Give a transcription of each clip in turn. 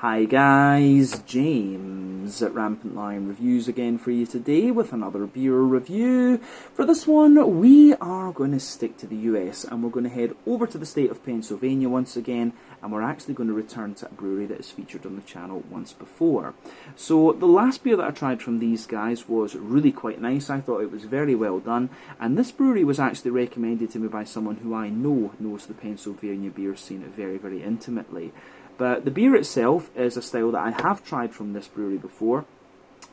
Hi guys, James at Rampant Lion Reviews again for you today with another beer review. For this one, we are going to stick to the US and we're going to head over to the state of Pennsylvania once again, and we're actually going to return to a brewery that is featured on the channel once before. So the last beer that I tried from these guys was really quite nice. I thought it was very well done, and this brewery was actually recommended to me by someone who I know knows the Pennsylvania beer scene very, very intimately. But the beer itself is a style that I have tried from this brewery before.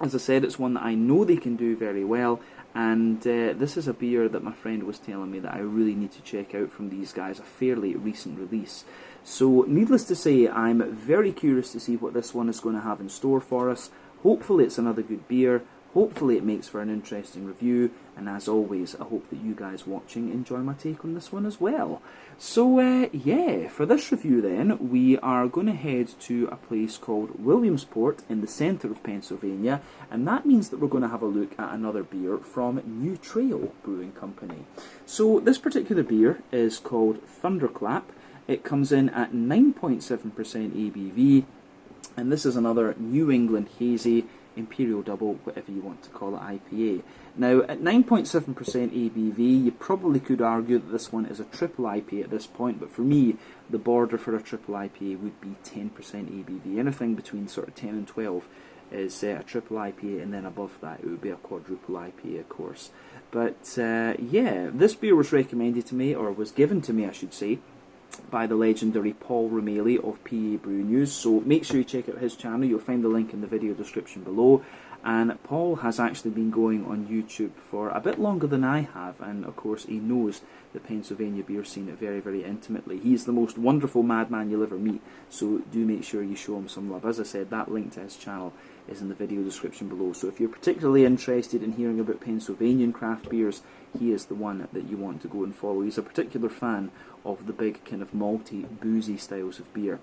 As I said, it's one that I know they can do very well, and this is a beer that my friend was telling me that I really need to check out from these guys, a fairly recent release. So needless to say, I'm very curious to see what this one is going to have in store for us. Hopefully it's another good beer. Hopefully it makes for an interesting review, and as always, I hope that you guys watching enjoy my take on this one as well. So yeah, for this review then, we are going to head to a place called Williamsport in the centre of Pennsylvania, and that means that we're going to have a look at another beer from New Trail Brewing Company. So this particular beer is called Thunderclap. It comes in at 9.7% ABV, and this is another New England Hazy Imperial Double, whatever you want to call it, IPA. Now, at 9.7% ABV, you probably could argue that this one is a triple IPA at this point, but for me, the border for a triple IPA would be 10% ABV. Anything between sort of 10 and 12 is a triple IPA, and then above that it would be a quadruple IPA, of course. But yeah, this beer was recommended to me, or was given to me, I should say, by the legendary Paul Romeli of PA Brew News, so make sure you check out his channel. You'll find the link in the video description below. And Paul has actually been going on YouTube for a bit longer than I have, and of course he knows the Pennsylvania beer scene very, very intimately. He's the most wonderful madman you'll ever meet, so do make sure you show him some love. As I said, that link to his channel is in the video description below, so if you're particularly interested in hearing about Pennsylvanian craft beers, he is the one that you want to go and follow. He's a particular fan of the big kind of malty, boozy styles of beer,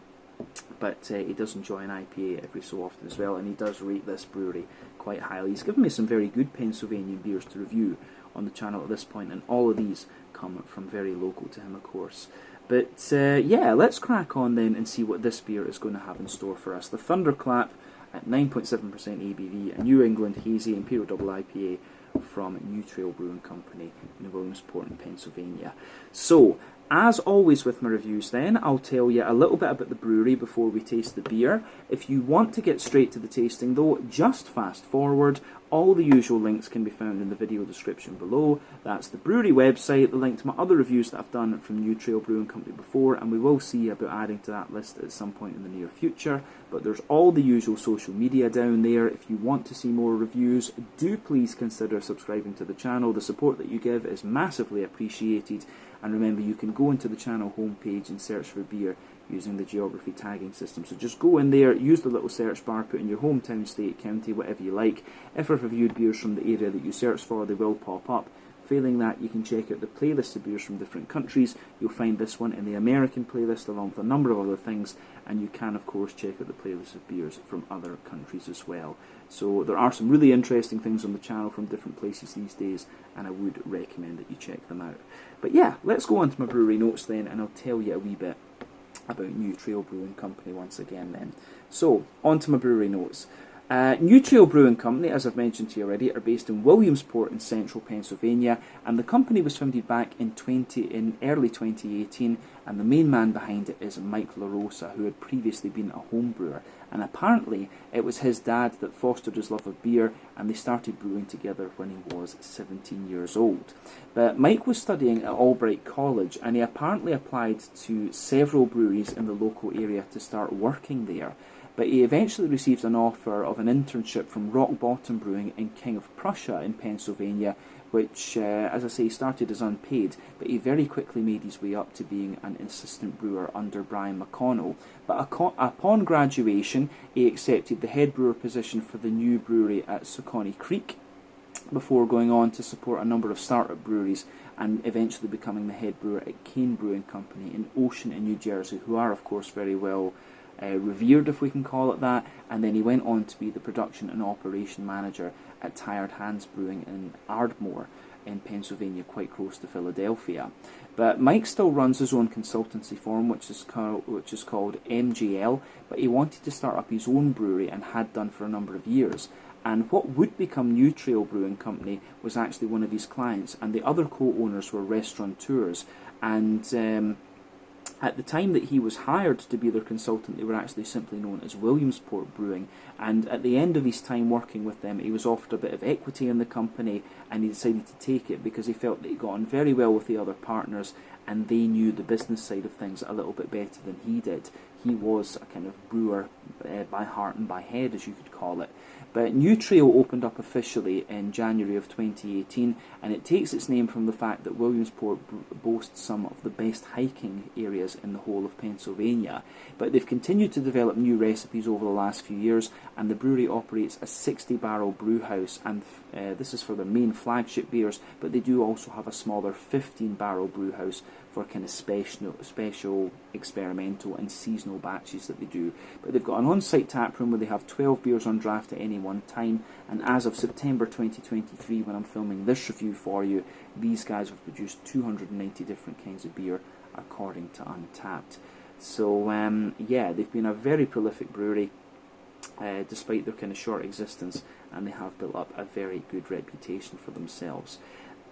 but he does enjoy an IPA every so often as well, and he does rate this brewery quite highly. He's given me some very good Pennsylvanian beers to review on the channel at this point, and all of these come from very local to him, of course. But yeah, let's crack on then and see what this beer is going to have in store for us. The Thunderclap at 9.7% ABV, a New England Hazy Imperial Double IPA from New Trail Brewing Company in Williamsport in Pennsylvania. So, as always with my reviews then, I'll tell you a little bit about the brewery before we taste the beer. If you want to get straight to the tasting though, just fast forward. All the usual links can be found in the video description below. That's the brewery website, the link to my other reviews that I've done from New Trail Brewing Company before, and we will see about adding to that list at some point in the near future. But there's all the usual social media down there. If you want to see more reviews, do please consider subscribing to the channel. The support that you give is massively appreciated. And remember, you can go into the channel homepage and search for beer using the geography tagging system. So just go in there, use the little search bar, put in your hometown, state, county, whatever you like. If I've reviewed beers from the area that you search for, they will pop up. Failing that, you can check out the playlist of beers from different countries. You'll find this one in the American playlist along with a number of other things, and you can of course check out the playlist of beers from other countries as well. So there are some really interesting things on the channel from different places these days, and I would recommend that you check them out. But yeah, let's go on to my brewery notes then, and I'll tell you a wee bit about New Trail Brewing Company once again then. So, on to my brewery notes. New Trail Brewing Company, as I've mentioned to you already, are based in Williamsport in central Pennsylvania, and the company was founded back in early 2018, and the main man behind it is Mike LaRosa, who had previously been a home brewer, and apparently it was his dad that fostered his love of beer, and they started brewing together when he was 17 years old. But Mike was studying at Albright College, and he apparently applied to several breweries in the local area to start working there. But he eventually received an offer of an internship from Rock Bottom Brewing in King of Prussia in Pennsylvania, which, as I say, started as unpaid, but he very quickly made his way up to being an assistant brewer under Brian McConnell. But upon graduation, he accepted the head brewer position for the new brewery at Saucony Creek, before going on to support a number of startup breweries and eventually becoming the head brewer at Kane Brewing Company in Ocean in New Jersey, who are of course very well revered, if we can call it that. And then he went on to be the production and operation manager at Tired Hands Brewing in Ardmore. in Pennsylvania, quite close to Philadelphia. But Mike still runs his own consultancy firm, which is called MGL, but he wanted to start up his own brewery and had done for a number of years. And what would become New Trail Brewing Company was actually one of his clients, and the other co-owners were restaurateurs. And at the time that he was hired to be their consultant, they were actually simply known as Williamsport Brewing. And at the end of his time working with them, he was offered a bit of equity in the company, and he decided to take it because he felt that he got on very well with the other partners, and they knew the business side of things a little bit better than he did. He was a kind of brewer by heart and by head, as you could call it. But New Trail opened up officially in January of 2018, and it takes its name from the fact that Williamsport boasts some of the best hiking areas in the whole of Pennsylvania. But they've continued to develop new recipes over the last few years, and the brewery operates a 60-barrel brew house, and this is for their main flagship beers, but they do also have a smaller 15-barrel brew house for kind of special, experimental and seasonal batches that they do. But they've got an on-site tap room where they have 12 beers on draft at any one time, and as of September 2023, when I'm filming this review for you, these guys have produced 290 different kinds of beer according to Untappd. So yeah, they've been a very prolific brewery despite their kind of short existence, and they have built up a very good reputation for themselves.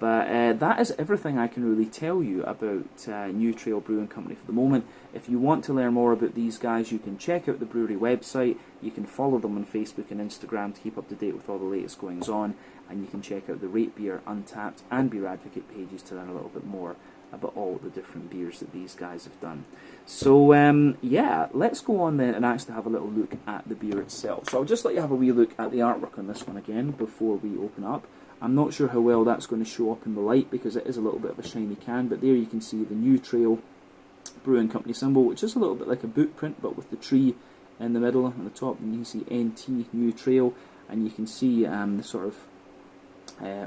But that is everything I can really tell you about New Trail Brewing Company for the moment. If you want to learn more about these guys, you can check out the brewery website, you can follow them on Facebook and Instagram to keep up to date with all the latest goings on, and you can check out the Rate Beer, Untappd and Beer Advocate pages to learn a little bit more about all the different beers that these guys have done. So yeah, let's go on then and actually have a little look at the beer itself. So I'll just let you have a wee look at the artwork on this one again before we open up. I'm not sure how well that's going to show up in the light because it is a little bit of a shiny can, but there you can see the New Trail Brewing Company symbol, which is a little bit like a boot print, but with the tree in the middle and the top, and you can see NT, New Trail, and you can see the sort of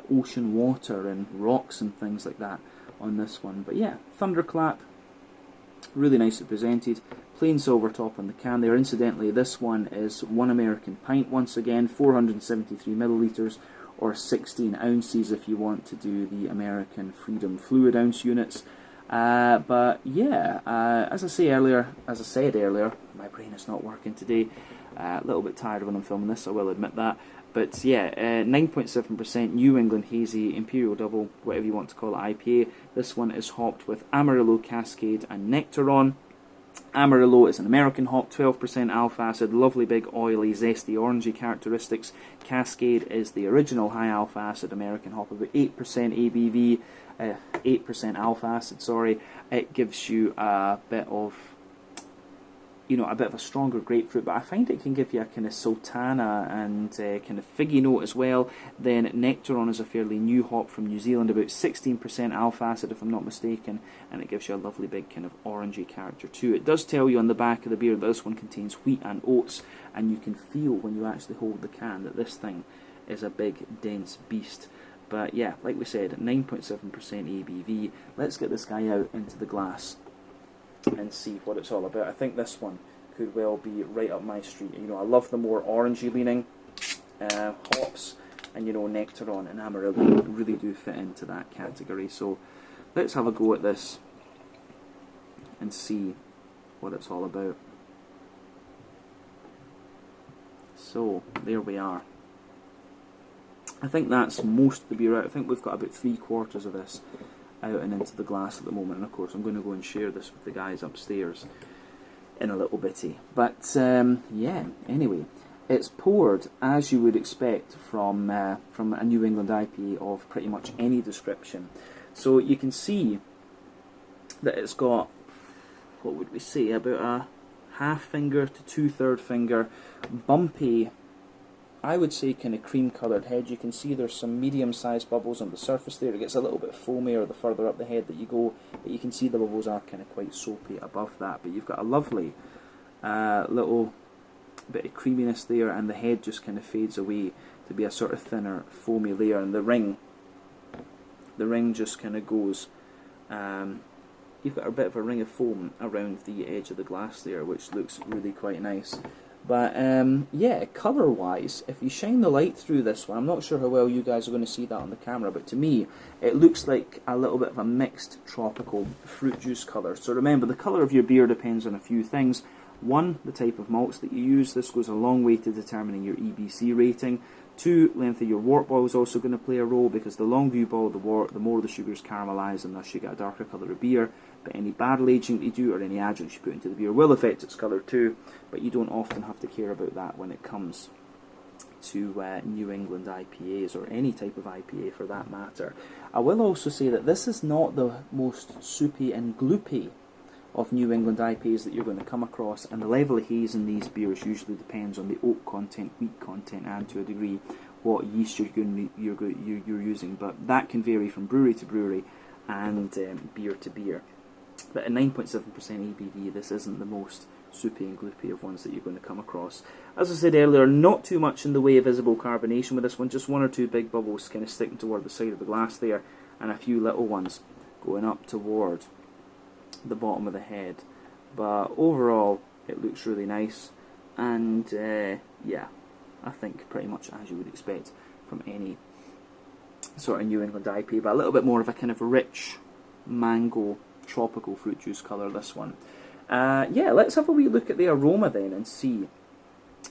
ocean water and rocks and things like that on this one. But yeah, Thunderclap, really nicely presented, plain silver top on the can there. Incidentally, this one is 1 American pint, once again, 473 millilitres, or 16 ounces if you want to do the American Freedom fluid ounce units. But yeah, as I said earlier, my brain is not working today. A little bit tired when I'm filming this, I will admit that. But yeah, 9.7% New England Hazy, Imperial Double, whatever you want to call it, IPA. This one is hopped with Amarillo, Cascade and Nectaron. Amarillo is an American hop, 12% alpha acid, lovely big oily zesty orangey characteristics. Cascade is the original high alpha acid American hop, about 8% ABV, 8% alpha acid, sorry. It gives you a bit of, a bit of a stronger grapefruit, but I find it can give you a kind of sultana and kind of figgy note as well. Then Nectaron is a fairly new hop from New Zealand, about 16% alpha acid if I'm not mistaken, and it gives you a lovely big kind of orangey character too. It does tell you on the back of the beer that this one contains wheat and oats, and you can feel when you actually hold the can that this thing is a big dense beast. But yeah, like we said, 9.7% ABV. Let's get this guy out into the glass and see what it's all about. I think this one could well be right up my street. I love the more orangey leaning hops, and Nectaron and Amarillo really do fit into that category. So let's have a go at this and see what it's all about. So there we are. I think that's most of the beer out. I think we've got about 3/4 of this out and into the glass at the moment, and of course I'm going to go and share this with the guys upstairs in a little bitty. But yeah, anyway, it's poured as you would expect from a New England IPA of pretty much any description. So you can see that it's got, what would we say, about a half finger to 2/3 finger bumpy, I would say kind of cream coloured head. You can see there's some medium sized bubbles on the surface there. It gets a little bit foamier the further up the head that you go, but you can see the bubbles are kind of quite soapy above that. But you've got a lovely little bit of creaminess there, and the head just kind of fades away to be a sort of thinner foamy layer, and the ring just kind of goes, you've got a bit of a ring of foam around the edge of the glass there, which looks really quite nice. But yeah, colour-wise, if you shine the light through this one, I'm not sure how well you guys are going to see that on the camera, but to me, it looks like a little bit of a mixed tropical fruit juice colour. So remember, the colour of your beer depends on a few things. One, the type of malts that you use. This goes a long way to determining your EBC rating. Two, length of your wort boil is also going to play a role, because the longer you boil the wort, the more the sugars caramelise, and thus you get a darker colour of beer. But any barrel aging that you do, or any adjuncts you put into the beer, will affect its colour too, but you don't often have to care about that when it comes to New England IPAs, or any type of IPA for that matter. I will also say that this is not the most soupy and gloopy of New England IPAs that you're going to come across, and the level of haze in these beers usually depends on the oak content, wheat content, and to a degree what yeast you're using, but that can vary from brewery to brewery and beer to beer. But at 9.7% ABV, this isn't the most soupy and gloopy of ones that you're going to come across. As I said earlier, not too much in the way of visible carbonation with this one, just one or two big bubbles kind of sticking toward the side of the glass there, and a few little ones going up toward the bottom of the head. But overall, it looks really nice, and yeah, I think pretty much as you would expect from any sort of New England IPA, but a little bit more of a kind of rich mango tropical fruit juice colour, this one. Yeah, let's have a wee look at the aroma then and see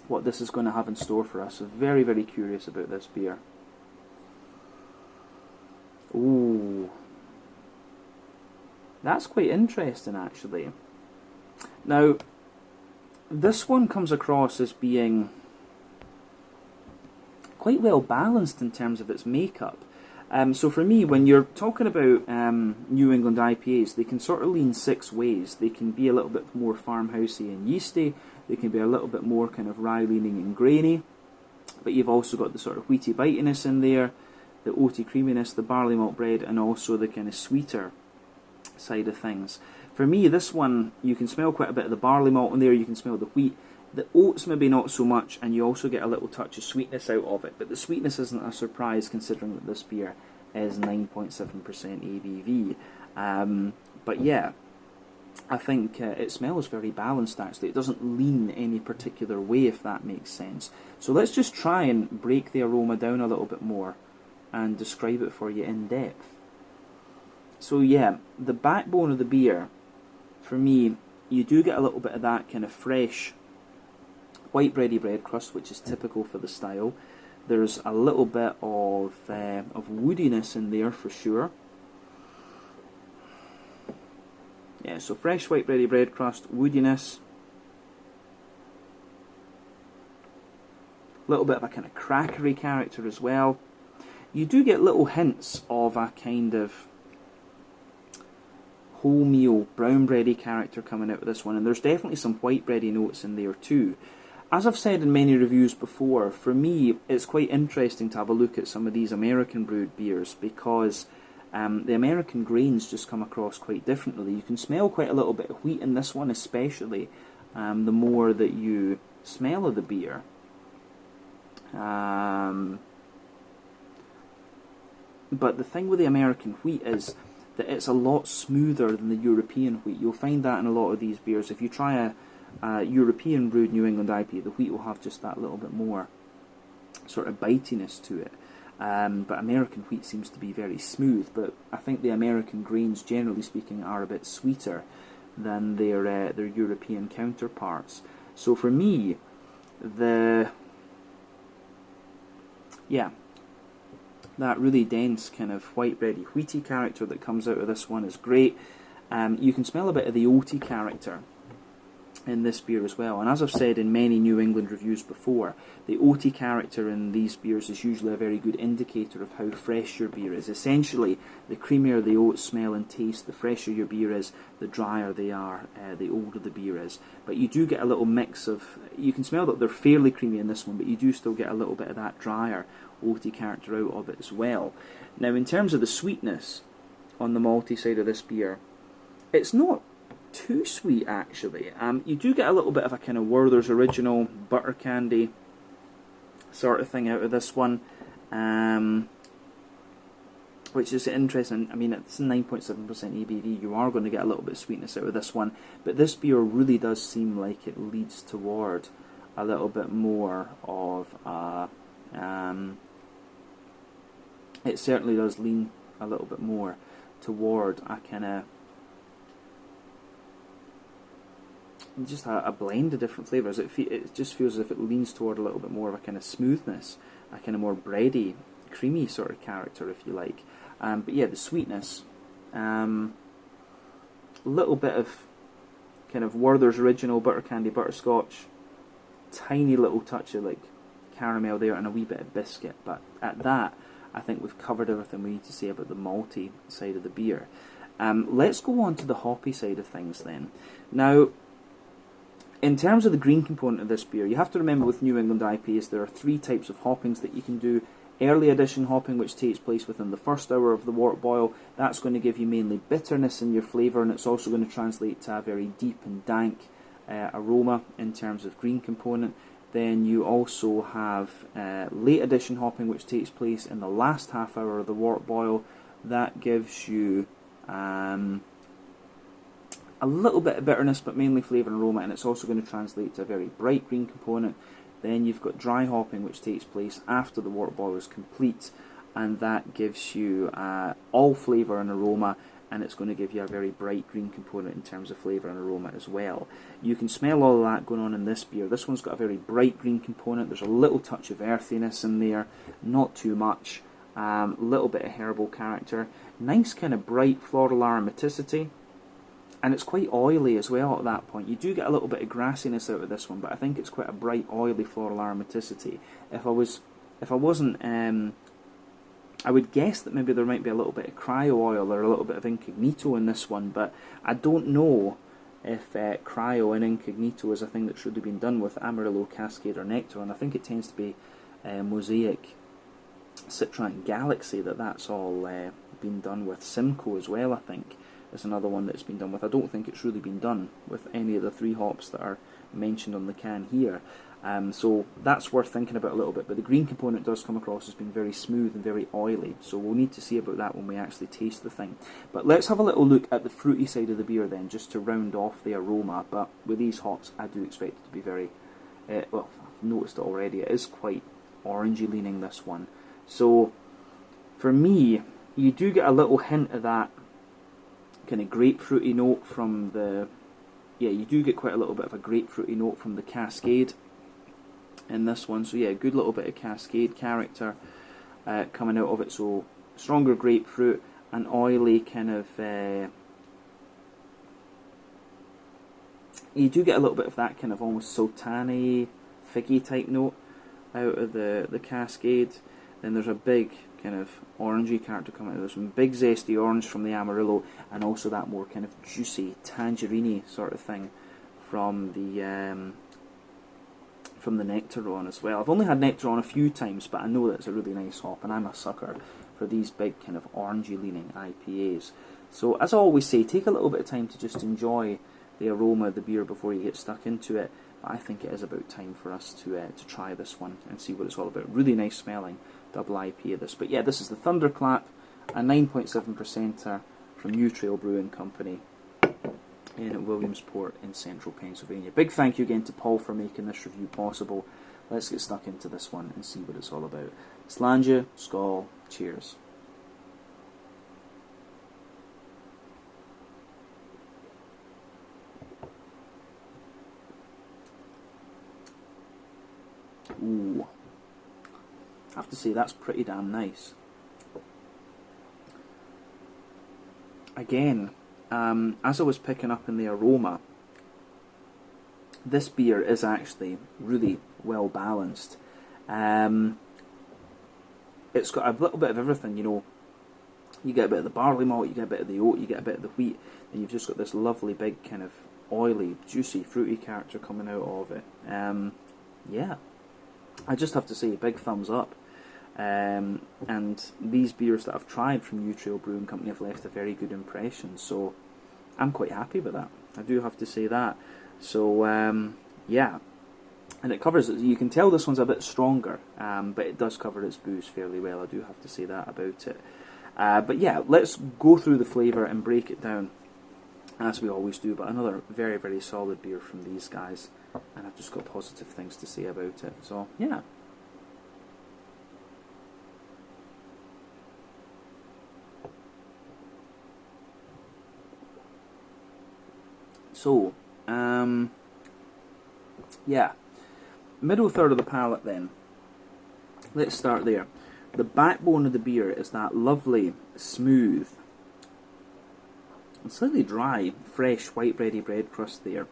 what this is going to have in store for us. So very, very curious about this beer. Ooh, that's quite interesting actually. Now, this one comes across as being quite well balanced in terms of its makeup. So for me, when you're talking about New England IPAs, they can sort of lean six ways. They can be a little bit more farmhousey and yeasty. They can be a little bit more kind of rye leaning and grainy. But you've also got the sort of wheaty bitiness in there, the oaty creaminess, the barley malt bread, and also the kind of sweeter side of things. For me, this one, you can smell quite a bit of the barley malt in there, you can smell the wheat. The oats maybe not so much, and you also get a little touch of sweetness out of it, but the sweetness isn't a surprise considering that this beer is 9.7% ABV. But yeah, I think it smells very balanced actually. It doesn't lean any particular way, if that makes sense. So let's just try and break the aroma down a little bit more and describe it for you in depth. So yeah, the backbone of the beer, for me, you do get a little bit of that kind of fresh white bready bread crust, which is typical for the style. There's a little bit of woodiness in there for sure. Yeah, so fresh white bready bread crust, woodiness. A little bit of a kind of crackery character as well. You do get little hints of a kind of wholemeal brown bready character coming out of this one, and there's definitely some white bready notes in there too. As I've said in many reviews before, for me it's quite interesting to have a look at some of these American brewed beers, because the American grains just come across quite differently. You can smell quite a little bit of wheat in this one, especially the more that you smell of the beer. But the thing with the American wheat is that it's a lot smoother than the European wheat. You'll find that in a lot of these beers. If you try a European brewed New England IPA, the wheat will have just that little bit more sort of bitiness to it. But American wheat seems to be very smooth, but I think the American grains, generally speaking, are a bit sweeter than their European counterparts. So for me, that really dense kind of white bready wheaty character that comes out of this one is great. You can smell a bit of the oaty character in this beer as well, and as I've said in many New England reviews before, the oaty character in these beers is usually a very good indicator of how fresh your beer is. Essentially, the creamier the oats smell and taste, the fresher your beer is, the drier they are, the older the beer is. But you do get a little mix of, you can smell that they're fairly creamy in this one, but you do still get a little bit of that drier oaty character out of it as well. Now, in terms of the sweetness on the malty side of this beer, it's not too sweet actually. You do get a little bit of a kind of Werther's Original butter candy sort of thing out of this one, which is interesting. I mean, it's 9.7% ABV. You are going to get a little bit of sweetness out of this one, but this beer really does seem like it leads toward a little bit more of it certainly does lean a little bit more toward a kind of just a blend of different flavours. It just feels as if it leans toward a little bit more of a kind of smoothness, a kind of more bready, creamy sort of character, if you like. But yeah, the sweetness, a little bit of kind of Werther's Original butter candy butterscotch, tiny little touch of like caramel there, and a wee bit of biscuit. But at that, I think we've covered everything we need to say about the malty side of the beer. Let's go on to the hoppy side of things then. Now, in terms of the green component of this beer, you have to remember with New England IPAs there are 3 types of hoppings that you can do. Early addition hopping, which takes place within the first hour of the wort boil, that's going to give you mainly bitterness in your flavour, and it's also going to translate to a very deep and dank aroma in terms of green component. Then you also have late addition hopping, which takes place in the last half hour of the wort boil. That gives you a little bit of bitterness, but mainly flavour and aroma, and it's also going to translate to a very bright green component. Then you've got dry hopping, which takes place after the wort boil is complete, and that gives you all flavour and aroma, and it's going to give you a very bright green component in terms of flavour and aroma as well. You can smell all of that going on in this beer. This one's got a very bright green component. There's a little touch of earthiness in there, not too much. Little bit of herbal character. Nice kind of bright floral aromaticity. And it's quite oily as well at that point. You do get a little bit of grassiness out of this one, but I think it's quite a bright, oily floral aromaticity. If I wasn't, I would guess that maybe there might be a little bit of cryo oil or a little bit of incognito in this one, but I don't know if cryo and incognito is a thing that's really been done with Amarillo, Cascade, or Nectar, and I think it tends to be Mosaic, Citra, and Galaxy that's all been done with. Simcoe as well, I think, is another one that's been done with. I don't think it's really been done with any of the 3 hops that are mentioned on the can here. So that's worth thinking about a little bit. But the green component does come across as being very smooth and very oily. So we'll need to see about that when we actually taste the thing. But let's have a little look at the fruity side of the beer then, just to round off the aroma. But with these hops, I do expect it to be very, well, I've noticed it already. It is quite orangey leaning, this one. So for me, you do get a little hint of that kind of grapefruity note from the, you do get quite a little bit of a grapefruity note from the Cascade in this one. So yeah, a good little bit of Cascade character coming out of it. So stronger grapefruit, an oily kind of, you do get a little bit of that kind of almost sultana-y, figgy type note out of the Cascade. Then there's a big kind of orangey character coming out. There's some big zesty orange from the Amarillo, and also that more kind of juicy tangerine sort of thing from the Nectaron as well. I've only had Nectaron a few times, but I know that it's a really nice hop, and I'm a sucker for these big kind of orangey leaning IPAs. So as I always say, take a little bit of time to just enjoy the aroma of the beer before you get stuck into it. But I think it is about time for us to try this one and see what it's all about. Really nice smelling double IPA this. But yeah, this is the Thunderclap, a 9.7% from New Trail Brewing Company in Williamsport in central Pennsylvania. Big thank you again to Paul for making this review possible. Let's get stuck into this one and see what it's all about. Slàinte, skål, cheers. Ooh, I have to say that's pretty damn nice. Again, as I was picking up in the aroma, this beer is actually really well balanced. It's got a little bit of everything, you know. You get a bit of the barley malt, you get a bit of the oat, you get a bit of the wheat, and you've just got this lovely big kind of oily, juicy, fruity character coming out of it. Yeah, I just have to say, big thumbs up. And these beers that I've tried from New Trail Brewing Company have left a very good impression, so I'm quite happy with that. I do have to say that. So yeah, and it covers it. You can tell this one's a bit stronger, but it does cover its booze fairly well. I do have to say that about it. But yeah, let's go through the flavour and break it down as we always do, but another very, very solid beer from these guys, and I've just got positive things to say about it, so yeah. So, yeah, middle third of the palate then. Let's start there. The backbone of the beer is that lovely, smooth, and slightly dry, fresh, white bready bread crust there.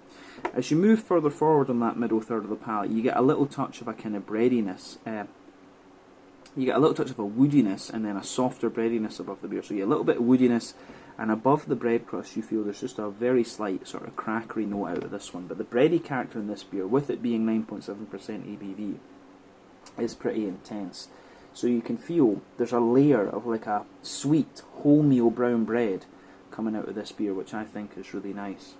As you move further forward on that middle third of the palate, you get a little touch of a kind of breadiness. You get a little touch of a woodiness and then a softer breadiness above the beer. So you get a little bit of woodiness, and above the bread crust you feel there's just a very slight sort of crackery note out of this one. But the bready character in this beer, with it being 9.7% ABV, is pretty intense. So you can feel there's a layer of like a sweet wholemeal brown bread coming out of this beer, which I think is really nice.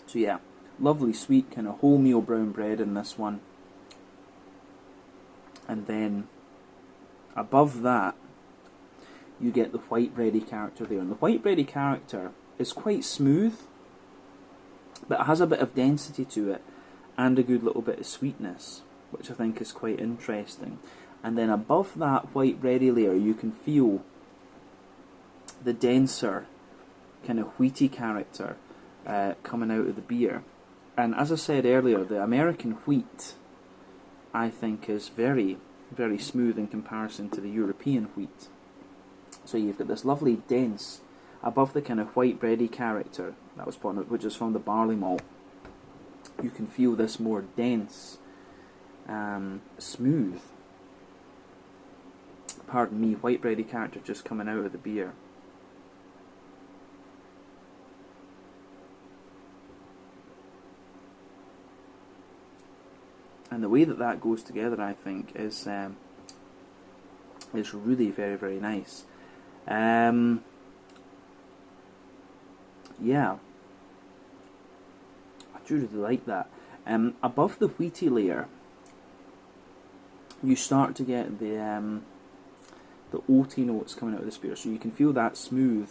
So yeah, lovely sweet kind of wholemeal brown bread in this one. And then above that you get the white bready character there. And the white bready character is quite smooth, but it has a bit of density to it and a good little bit of sweetness, which I think is quite interesting. And then above that white bready layer you can feel the denser kind of wheaty character coming out of the beer. And as I said earlier, the American wheat I think is very, very smooth in comparison to the European wheat. So you've got this lovely dense, above the kind of white bready character that was part of it, which is from the barley malt. You can feel this more dense, smooth, pardon me, white bready character just coming out of the beer. And the way that that goes together, I think, is really very, very nice. Yeah, I do really like that. Above the wheaty layer, you start to get the oaty notes coming out of this beer. So you can feel that smooth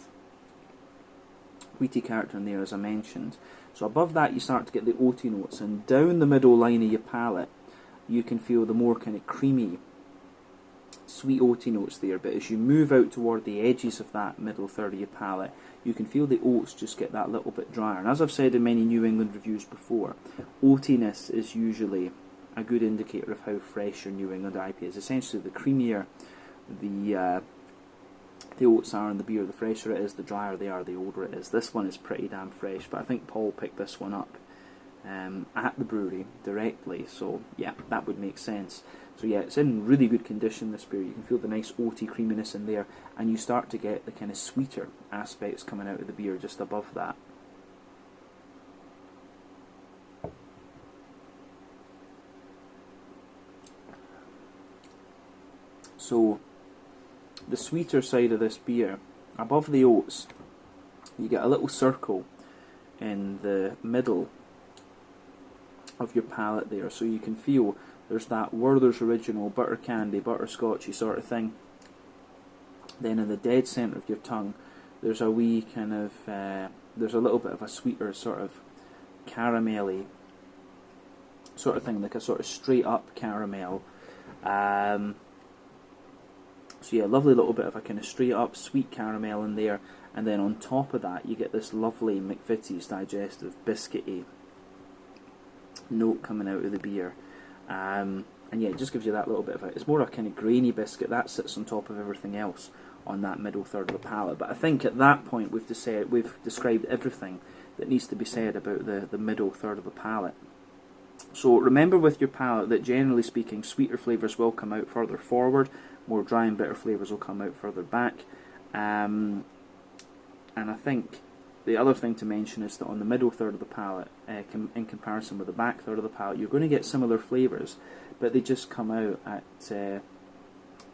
wheaty character in there, as I mentioned. So above that you start to get the oaty notes, and down the middle line of your palate you can feel the more kind of creamy, sweet oaty notes there. But as you move out toward the edges of that middle third of your palate, you can feel the oats just get that little bit drier. And as I've said in many New England reviews before, oatiness is usually a good indicator of how fresh your New England IPA is. Essentially, the creamier the oats are in the beer, the fresher it is, the drier they are, the older it is. This one is pretty damn fresh, but I think Paul picked this one up at the brewery directly, so yeah, that would make sense. So yeah, it's in really good condition, this beer. You can feel the nice oaty creaminess in there, and you start to get the kind of sweeter aspects coming out of the beer just above that. So the sweeter side of this beer, above the oats, you get a little circle in the middle of your palate there, so you can feel there's that Werther's Original butter candy, butterscotchy sort of thing. Then in the dead centre of your tongue, there's a wee kind of there's a little bit of a sweeter sort of caramelly sort of thing, like a sort of straight up caramel. So yeah, lovely little bit of a kind of straight up sweet caramel in there, and then on top of that you get this lovely McVitie's digestive biscuity note coming out of the beer. And yeah, it just gives you that little bit of it's more a kind of grainy biscuit that sits on top of everything else on that middle third of the palate. But I think at that point we've described everything that needs to be said about the middle third of the palate. So remember with your palate that generally speaking, sweeter flavours will come out further forward, more dry and bitter flavours will come out further back. And I think the other thing to mention is that on the middle third of the palate, in comparison with the back third of the palate, you're going to get similar flavours, but they just come out at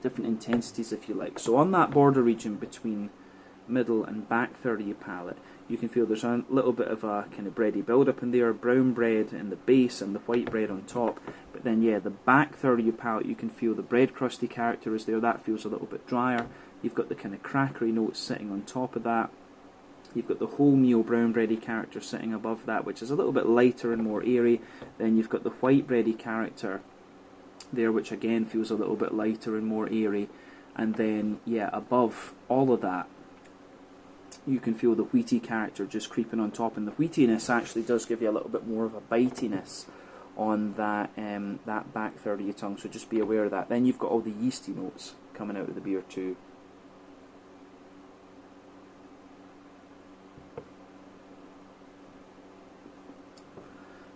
different intensities, if you like. So on that border region between middle and back third of your palate, you can feel there's a little bit of a kind of bready build-up in there, brown bread in the base and the white bread on top. But then, yeah, the back third of your palate, you can feel the bread crusty character is there. That feels a little bit drier. You've got the kind of crackery notes sitting on top of that. You've got the wholemeal brown bready character sitting above that, which is a little bit lighter and more airy. Then you've got the white bready character there, which again feels a little bit lighter and more airy. And then, yeah, above all of that, you can feel the wheaty character just creeping on top, and the wheatiness actually does give you a little bit more of a bitiness on that that back third of your tongue, so just be aware of that. Then you've got all the yeasty notes coming out of the beer too.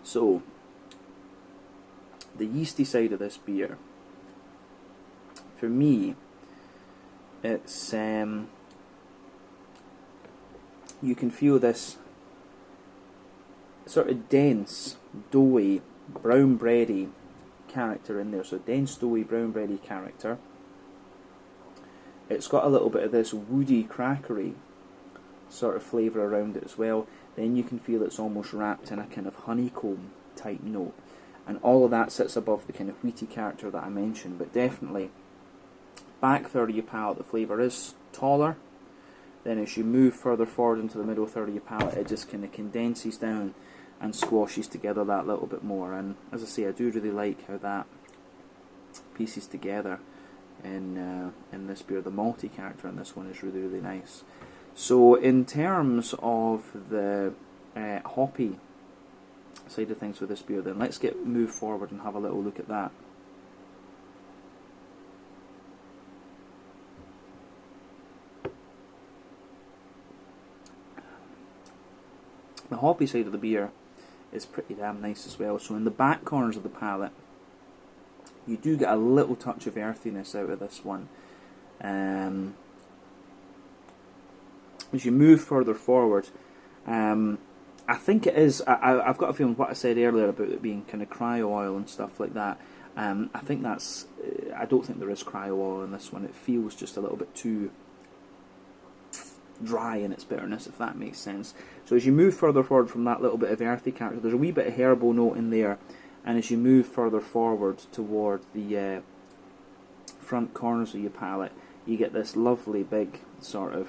So, the yeasty side of this beer, for me, it's you can feel this sort of dense, doughy, brown bready character in there. So dense, doughy, brown bready character. It's got a little bit of this woody, crackery sort of flavour around it as well. Then you can feel it's almost wrapped in a kind of honeycomb type note. And all of that sits above the kind of wheaty character that I mentioned. But definitely, back third of your palate, the flavour is taller. Then as you move further forward into the middle third of your palate, it just kind of condenses down and squashes together that little bit more. And as I say, I do really like how that pieces together in this beer. The malty character in this one is really, really nice. So in terms of the hoppy side of things with this beer, then let's move forward and have a little look at that. The hoppy side of the beer is pretty damn nice as well. So in the back corners of the palate, you do get a little touch of earthiness out of this one. As you move further forward, I think it is, I've got a feeling what I said earlier about it being kind of cryo oil and stuff like that. I think that's, I don't think there is cryo oil in this one. It feels just a little bit too dry in its bitterness, if that makes sense. So as you move further forward from that little bit of earthy character, there's a wee bit of herbal note in there, and as you move further forward toward the front corners of your palate, you get this lovely big sort of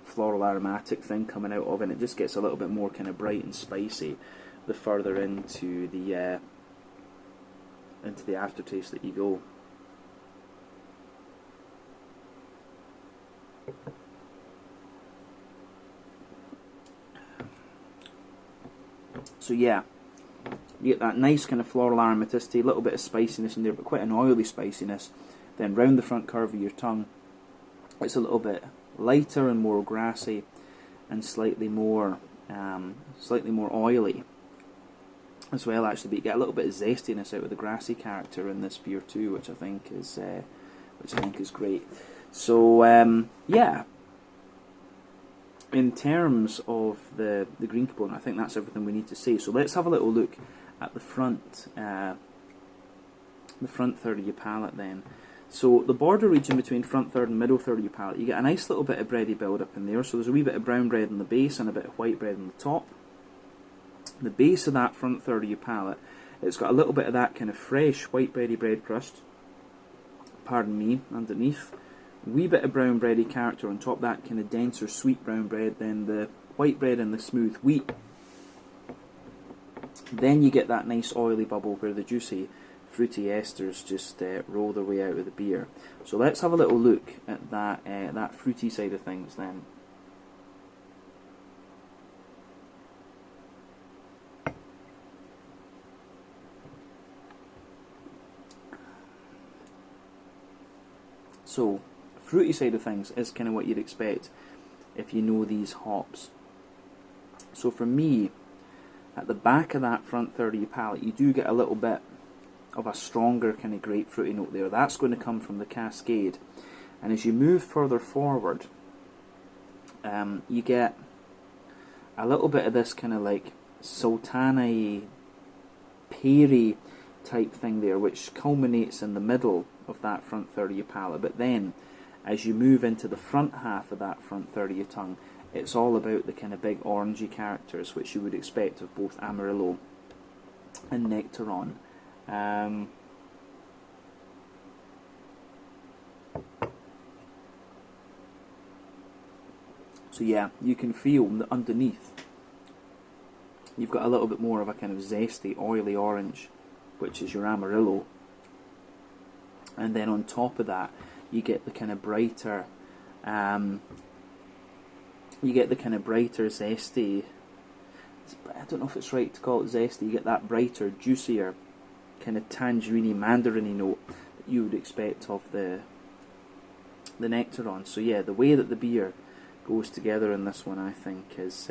floral aromatic thing coming out of it, and it just gets a little bit more kind of bright and spicy the further into the aftertaste that you go. So yeah, you get that nice kind of floral aromaticity, a little bit of spiciness in there, but quite an oily spiciness. Then round the front curve of your tongue, it's a little bit lighter and more grassy, and slightly more oily as well, actually. But you get a little bit of zestiness out of the grassy character in this beer too, which I think is great. So yeah. In terms of the green component, I think that's everything we need to say. So let's have a little look at the front third of your palate then. So the border region between front third and middle third of your palate, you get a nice little bit of bready build up in there. So there's a wee bit of brown bread in the base and a bit of white bread on the top. The base of that front third of your palate, it's got a little bit of that kind of fresh white bready bread crust, pardon me, underneath. Wee bit of brown bready character on top, that kind of denser sweet brown bread, then the white bread and the smooth wheat. Then you get that nice oily bubble where the juicy fruity esters just roll their way out of the beer. So let's have a little look at that fruity side of things then. So fruity side of things is kind of what you'd expect if you know these hops. So for me, at the back of that front third of your palate, you do get a little bit of a stronger kind of grapefruity note there. That's going to come from the Cascade. And as you move further forward, you get a little bit of this kind of like sultana-y, peary type thing there, which culminates in the middle of that front third of your palate. But then, As you move into the front half of that front third of your tongue, it's all about the kind of big orangey characters, which you would expect of both Amarillo and Nectaron. So yeah, you can feel that underneath you've got a little bit more of a kind of zesty, oily orange, which is your Amarillo. And then on top of that, you get the kind of brighter, zesty, I don't know if it's right to call it zesty, you get that brighter, juicier, kind of tangerine-y, mandarin-y note that you would expect of the Nectaron. So yeah, the way that the beer goes together in this one, I think, is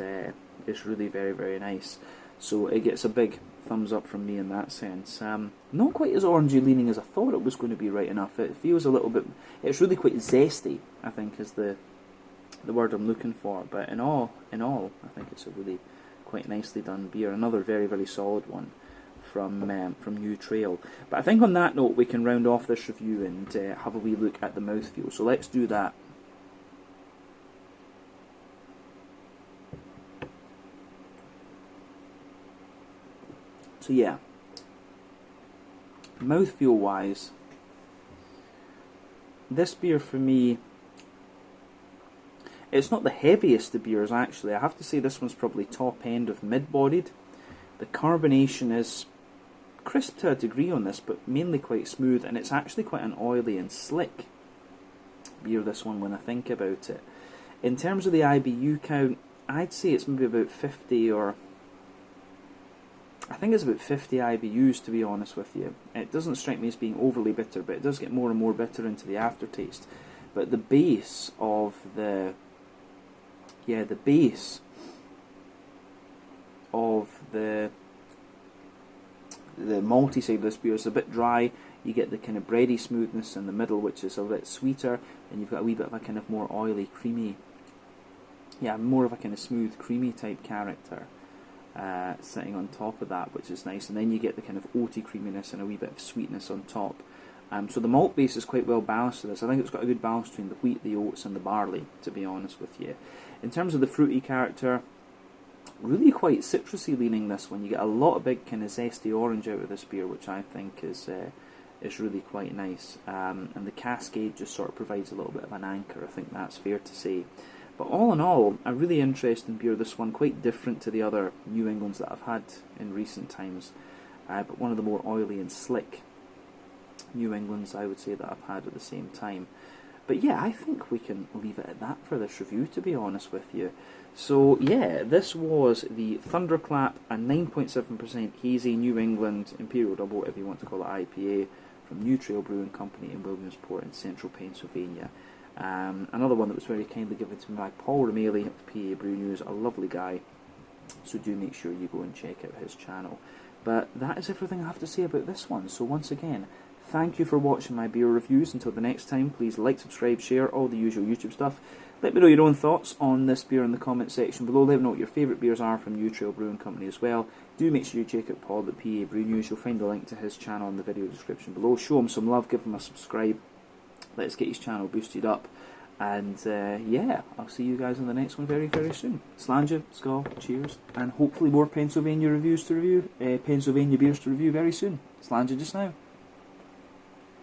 really very, very nice. So it gets a big thumbs up from me in that sense. Not quite as orangey leaning as I thought it was going to be, right enough. It feels a little bit, it's really quite zesty, I think, is the word I'm looking for. But in all, I think it's a really quite nicely done beer. Another very, very solid one from New Trail. But I think on that note, we can round off this review and have a wee look at the mouthfeel. So let's do that. So yeah, mouthfeel wise, this beer for me, it's not the heaviest of beers actually. I have to say this one's probably top end of mid-bodied. The carbonation is crisp to a degree on this, but mainly quite smooth, and it's actually quite an oily and slick beer, this one, when I think about it. In terms of the IBU count, I'd say it's maybe about 50, or I think it's about 50 IBUs, to be honest with you. It doesn't strike me as being overly bitter, but it does get more and more bitter into the aftertaste. But the base of the malty side of this beer is a bit dry. You get the kind of bready smoothness in the middle, which is a bit sweeter, and you've got a wee bit of a kind of more oily, creamy, more of a kind of smooth, creamy type character sitting on top of that, which is nice. And then you get the kind of oaty creaminess and a wee bit of sweetness on top. So the malt base is quite well balanced to this. I think it's got a good balance between the wheat, the oats and the barley, to be honest with you. In terms of the fruity character, really quite citrusy leaning this one. You get a lot of big kind of zesty orange out of this beer, which I think is really quite nice. And the cascade just sort of provides a little bit of an anchor. I think that's fair to say. But all in all, a really interesting beer, this one, quite different to the other New Englands that I've had in recent times, but one of the more oily and slick New Englands, I would say, that I've had at the same time. But yeah, I think we can leave it at that for this review, to be honest with you. So yeah, this was the Thunderclap, a 9.7% hazy New England Imperial Double, whatever you want to call it, IPA, from New Trail Brewing Company in Williamsport in central Pennsylvania. Another one that was very kindly given to me by Paul Romeli of PA Brew News, a lovely guy, so do make sure you go and check out his channel. But that is everything I have to say about this one. So once again, thank you for watching my beer reviews. Until the next time, please like, subscribe, share, all the usual YouTube stuff. Let me know your own thoughts on this beer in the comment section below. Let me know what your favourite beers are from New Trail Brewing Company as well. Do make sure you check out Paul at PA Brew News. You'll find the link to his channel in the video description below. Show him some love, give him a subscribe. Let's get his channel boosted up. And yeah, I'll see you guys in the next one very, very soon. Slàinte, skål, cheers, and hopefully more Pennsylvania reviews to review, Pennsylvania beers to review very soon. Slàinte just now.